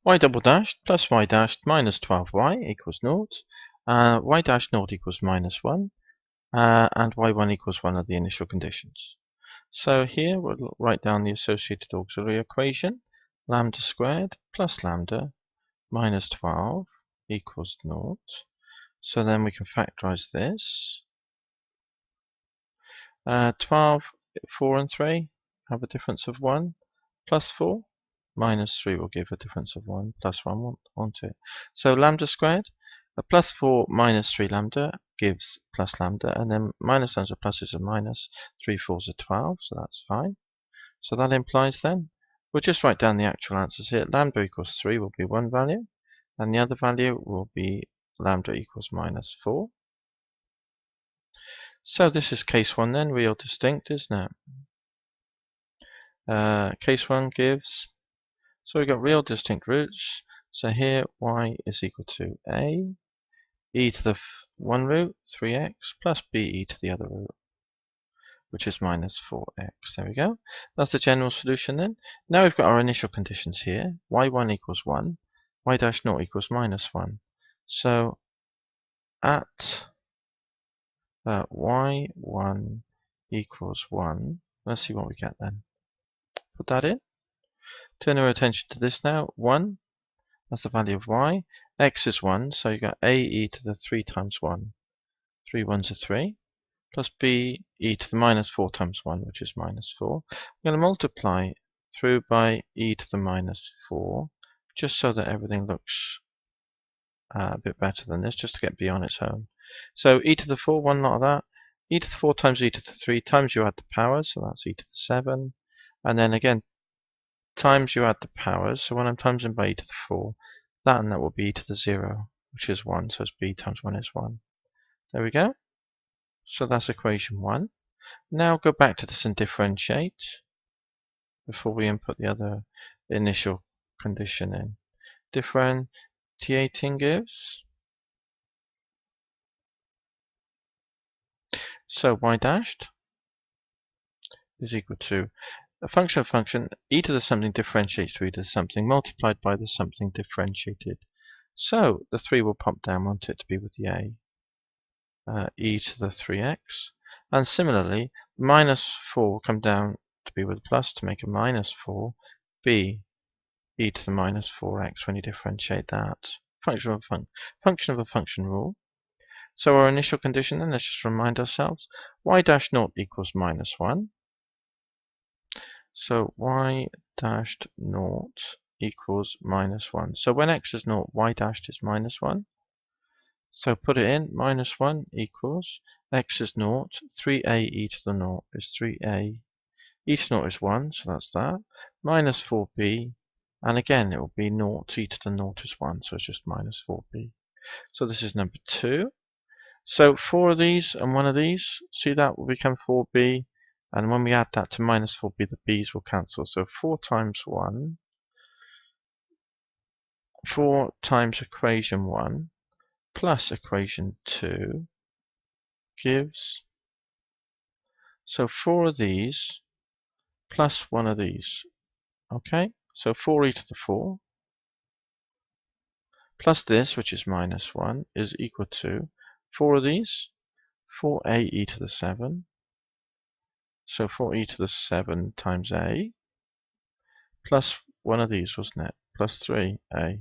y double dashed plus y dashed minus 12y equals 0. Y dash 0 equals minus 1. And y1 equals 1 are the initial conditions. So here we'll write down the associated auxiliary equation. Lambda squared plus lambda minus 12 equals 0. So then we can factorize this. 12, 4 and 3 have a difference of 1. Plus 4 minus 3 will give a difference of 1. Plus 1 onto it. So lambda squared, a plus 4 minus 3 lambda gives plus lambda, and then minus times a plus is a minus. 3 4s are 12, so that's fine. So that implies then, we'll just write down the actual answers here. Lambda equals 3 will be one value, and the other value will be lambda equals minus 4. So this is case 1 then, real distinct, isn't it? Case 1 gives, so we've got real distinct roots. So here y is equal to a, e to the one root, 3x, plus b e to the other root, which is minus 4x. There we go. That's the general solution then. Now we've got our initial conditions here. y1 equals 1, y dash 0 equals minus 1. So at y1 equals 1, let's see what we get then. Put that in. Turn our attention to this now. 1, that's the value of y. X is 1, so you got a e to the 3 times 1. 3 1s are 3. Plus b e to the minus 4 times 1, which is minus 4. I'm going to multiply through by e to the minus 4, just so that everything looks a bit better than this, just to get b on its own. So e to the 4, one lot of that. E to the 4 times e to the 3 times you add the powers, so that's e to the 7. And then again, times you add the powers, so when I'm timesing by e to the 4, that and that will be e to the 0, which is 1, so it's b times 1 is 1. There we go. So that's equation 1. Now go back to this and differentiate before we input the other initial condition in. Differentiating gives, so y dashed is equal to a function of function, e to the something differentiates to e to the something multiplied by the something differentiated. So the 3 will pop down, won't it, to be with the a, e to the 3x. And similarly, minus 4 will come down to be with plus to make a minus 4, b e to the minus 4x when you differentiate that. Function of a function rule. So our initial condition then, let's just remind ourselves, y dash 0 equals minus 1. So y dashed 0 equals minus 1. So when x is 0, y dashed is minus 1. So put it in, minus 1 equals, x is 0, 3a e to the 0 is 3a, e to 0 is 1, so that's that, minus 4b, and again it will be 0, e to the 0 is 1, so it's just minus 4b. So this is number 2. So 4 of these and 1 of these, see that will become 4b, and when we add that to minus 4b, the b's will cancel. So 4 times 1, 4 times equation 1, plus equation 2 gives, so 4 of these plus 1 of these. Okay, so 4e to the 4 plus this, which is minus 1, is equal to 4 of these, 4a e to the 7. So 4e to the 7 times a plus 1 of these, wasn't it? Plus 3a.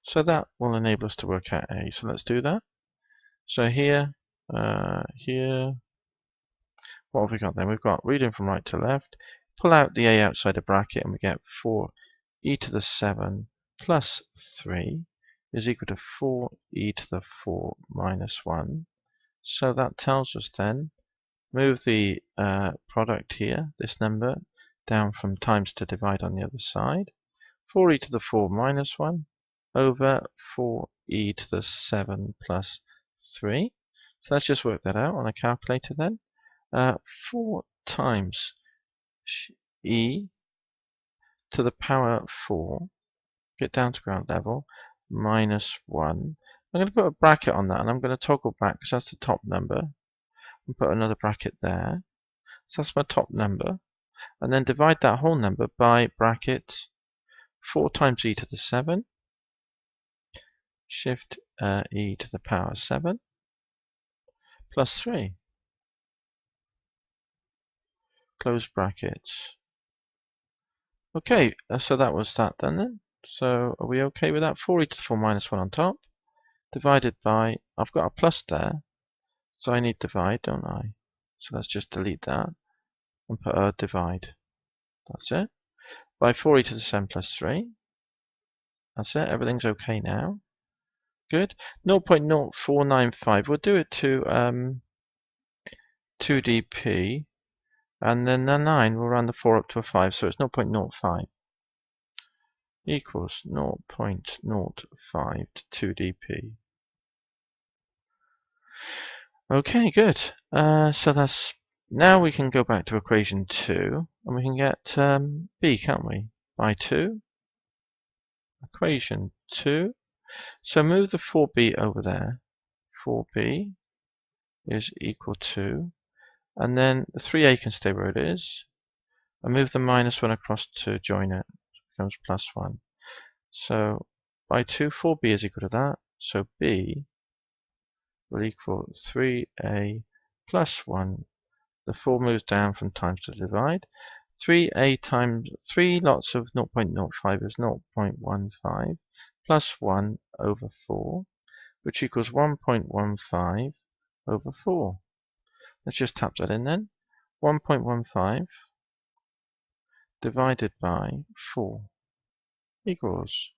So that will enable us to work out a. So let's do that. So here, here, what have we got then? We've got reading from right to left. Pull out the a outside a bracket and we get 4e to the 7 plus 3 is equal to 4e to the 4 minus 1. So that tells us then, move the product here, this number, down from times to divide on the other side. 4e to the 4 minus 1 over 4e to the 7 plus 3. So let's just work that out on a calculator then. 4 times e to the power 4, get down to ground level, minus 1. I'm going to put a bracket on that and I'm going to toggle back because that's the top number. And put another bracket there. So that's my top number. And then divide that whole number by bracket 4 times e to the 7, shift e to the power 7, plus 3. Close brackets. Okay, so that was that then. So are we okay with that? 4e to the 4 minus 1 on top, divided by, I've got a plus there, so I need divide, don't I? So let's just delete that and put a divide. That's it. By 4e to the 7 plus 3. That's it. Everything's okay now. Good. 0.0495. We'll do it to 2dp. And then the 9 will round the 4 up to a 5. So it's 0.05 equals 0.05 to 2dp. Okay, good. So that's, now we can go back to equation 2 and we can get b, can't we? By 2. Equation 2. So move the 4b over there. 4b is equal to, and then the 3a can stay where it is. And move the minus 1 across to join it. It becomes plus 1. So by 2, 4b is equal to that. So b will equal 3a plus 1. The 4 moves down from times to divide. 3a times 3 lots of 0.05 is 0.15 plus 1 over 4, which equals 1.15 over 4. Let's just tap that in then. 1.15 divided by 4 equals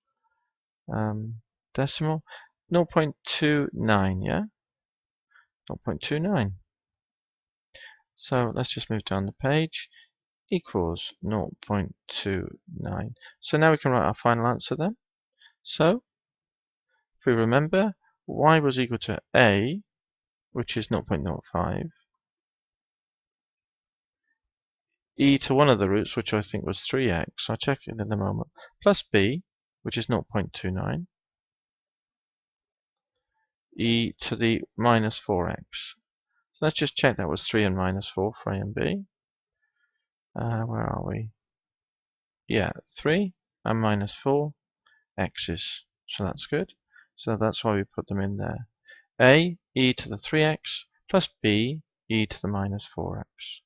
decimal 0.29, yeah? 0.29. So let's just move down the page. Equals 0.29. So now we can write our final answer then. So if we remember, y was equal to a, which is 0.05, e to one of the roots, which I think was 3x, I'll check it in a moment, plus b, which is 0.29, e to the minus 4x. So let's just check that was 3 and minus 4 for a and b. Where are we? Yeah, 3 and minus 4 x's. So that's good. So that's why we put them in there. A, e to the 3x, plus b, e to the minus 4x.